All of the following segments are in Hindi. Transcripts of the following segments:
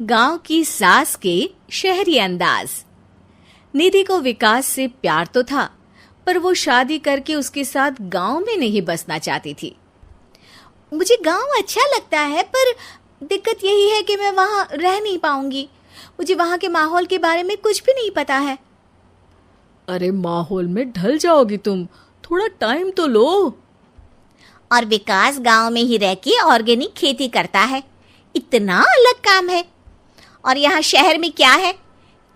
गांव की सास के शहरी अंदाज। निधि को विकास से प्यार तो था, पर वो शादी करके उसके साथ गांव में नहीं बसना चाहती थी। मुझे गांव अच्छा लगता है, पर दिक्कत यही है कि मैं वहां रह नहीं पाऊंगी। मुझे वहां के माहौल के बारे में कुछ भी नहीं पता है। अरे माहौल में ढल जाओगी तुम, थोड़ा टाइम तो लो। और विकास गांव में ही रह के ऑर्गेनिक खेती करता है, इतना अलग काम है। और यहाँ शहर में क्या है,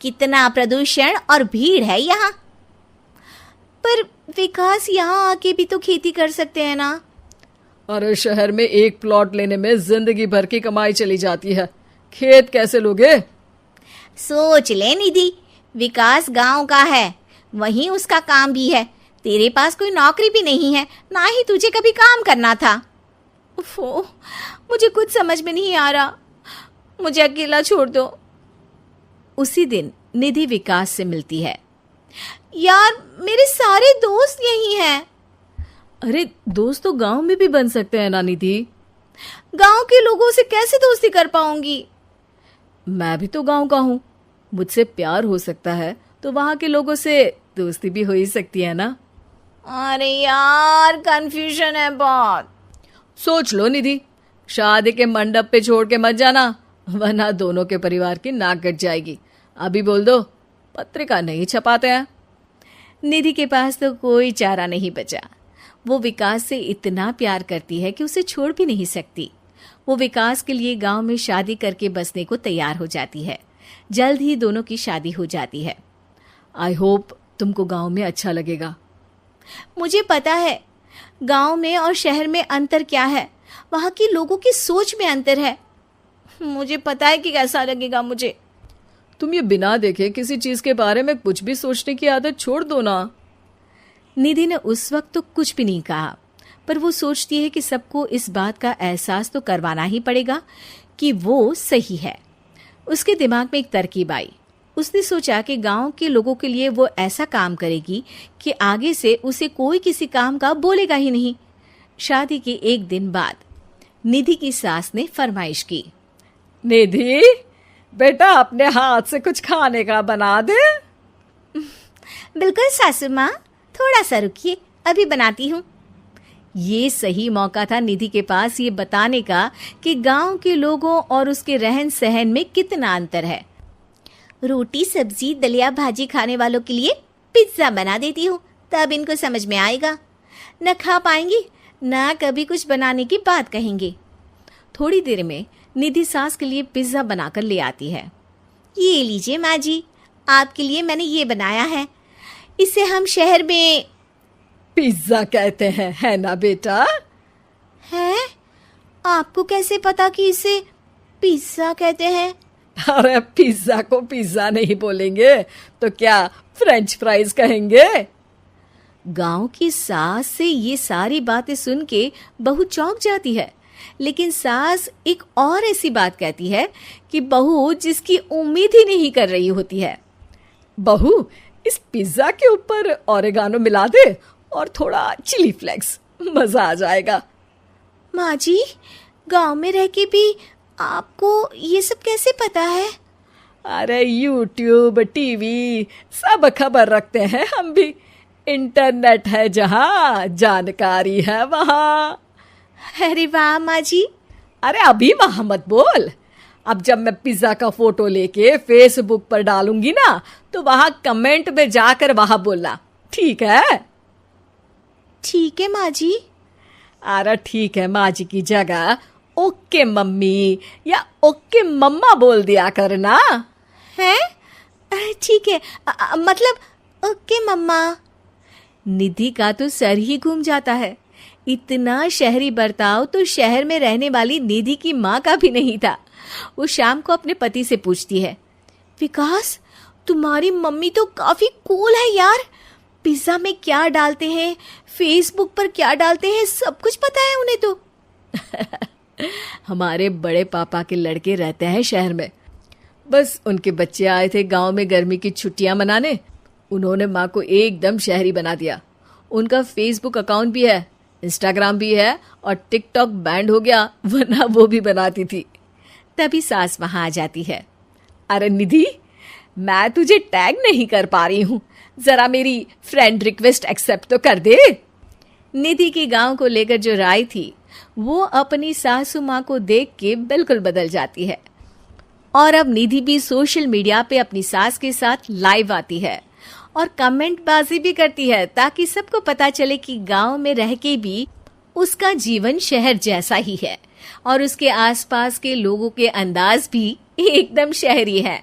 कितना प्रदूषण और भीड़ है यहाँ। पर विकास यहाँ आके भी तो खेती कर सकते हैं ना। अरे शहर में एक प्लॉट लेने में जिंदगी भर की कमाई चली जाती है, खेत कैसे लोगे? सोच ले निधि, विकास गांव का है, वहीं उसका काम भी है। तेरे पास कोई नौकरी भी नहीं है, ना ही तुझे कभी काम करना था। उफ़ो, मुझे कुछ समझ में नहीं आ रहा, मुझे अकेला छोड़ दो। उसी दिन निधि विकास से मिलती है। यार, मेरे सारे दोस्त यही हैं। अरे दोस्त तो गांव में भी बन सकते हैं ना निधि। गांव के लोगों से कैसे दोस्ती कर पाऊंगी? मैं भी तो गांव का हूँ, मुझसे प्यार हो सकता है तो वहां के लोगों से दोस्ती भी हो ही सकती है ना। अरे यार, कंफ्यूजन है बहुत। सोच लो निधि, शादी के मंडप पे छोड़ के मत जाना, वरना दोनों के परिवार की नाक कट जाएगी। अभी बोल दो, पत्रिका नहीं छपाते हैं। निधि के पास तो कोई चारा नहीं बचा। वो विकास से इतना प्यार करती है कि उसे छोड़ भी नहीं सकती। वो विकास के लिए गांव में शादी करके बसने को तैयार हो जाती है। जल्द ही दोनों की शादी हो जाती है। आई होप तुमको गांव में अच्छा लगेगा। मुझे पता है गांव में और शहर में अंतर क्या है, वहां के लोगों की सोच में अंतर है। मुझे पता है कि कैसा लगेगा मुझे। तुम ये बिना देखे किसी चीज के बारे में कुछ भी सोचने की आदत छोड़ दो ना। निधि ने उस वक्त तो कुछ भी नहीं कहा, पर वो सोचती है कि सबको इस बात का एहसास तो करवाना ही पड़ेगा कि वो सही है। उसके दिमाग में एक तरकीब आई। उसने सोचा कि गांव के लोगों के लिए वो ऐसा काम करेगी कि आगे से उसे कोई किसी काम का बोलेगा ही नहीं। शादी के एक दिन बाद निधि की सास ने फरमाइश की। निधि बेटा, अपने हाथ से कुछ खाने का बना दे। बिल्कुल सासू माँ, थोड़ा सा रुकिए, अभी बनाती हूँ। ये सही मौका था निधि के पास ये बताने का कि गांव के लोगों और उसके रहन सहन में कितना अंतर है। रोटी सब्जी दलिया भाजी खाने वालों के लिए पिज्जा बना देती हूँ, तब इनको समझ में आएगा। न खा पाएंगी, न कभी कुछ बनाने की बात कहेंगे। थोड़ी देर में निधि सास के लिए पिज्जा बनाकर ले आती है। ये लीजिए माँ जी, आपके लिए मैंने ये बनाया है। इसे हम शहर में पिज्जा कहते हैं, है ना बेटा? है? आपको कैसे पता कि इसे पिज्जा कहते हैं? अरे पिज्जा को पिज्जा नहीं बोलेंगे तो क्या फ्रेंच फ्राइज कहेंगे? गांव की सास से ये सारी बातें सुन के बहू चौंक जाती है, लेकिन सास एक और ऐसी बात कहती है कि बहू जिसकी उम्मीद ही नहीं कर रही होती है। बहू, इस पिज्जा के ऊपर ओरेगानो मिला दे और थोड़ा चिली फ्लेक्स, मजा आ जाएगा। माँ जी, गांव में रह के भी आपको ये सब कैसे पता है? अरे यूट्यूब टीवी सब खबर रखते हैं हम भी। इंटरनेट है जहाँ, जानकारी है वहाँ। अरे वाह माँ जी। अरे अभी वहाँ मत बोल, अब जब मैं पिज्जा का फोटो लेके फेसबुक पर डालूंगी ना, तो वहाँ कमेंट में जाकर वहाँ बोलना, ठीक है? ठीक है माँ जी। अरे ठीक है माँ जी की जगह ओके मम्मी या ओके मम्मा बोल दिया करना। है? ठीक है, मतलब ओके मम्मा। निधि का तो सर ही घूम जाता है। इतना शहरी बर्ताव तो शहर में रहने वाली निधि की माँ का भी नहीं था। वो शाम को अपने पति से पूछती है, विकास, तुम्हारी मम्मी तो काफी कूल है यार। पिज्जा में क्या डालते हैं, फेसबुक पर क्या डालते हैं, सब कुछ पता है उन्हें तो। हमारे बड़े पापा के लड़के रहते हैं शहर में, बस उनके बच्चे आए थे गांव में गर्मी की छुट्टियां मनाने। उन्होंने माँ को एकदम शहरी बना दिया। उनका फेसबुक अकाउंट भी है, इंस्टाग्राम भी है और टिकटॉक बैंड हो गया, वरना वो भी बनाती थी। तभी सास वहां आ जाती है। अरे निधि, मैं तुझे टैग नहीं कर पा रही हूँ, जरा मेरी फ्रेंड रिक्वेस्ट एक्सेप्ट तो कर दे। निधि की गांव को लेकर जो राय थी वो अपनी सासू माँ को देख के बिल्कुल बदल जाती है और अब निधि भी सोशल मीडिया पे अपनी सास के साथ लाइव आती है और कमेंट बाजी भी करती है ताकि सबको पता चले कि गांव में रह के भी उसका जीवन शहर जैसा ही है और उसके आसपास के लोगों के अंदाज भी एकदम शहरी है।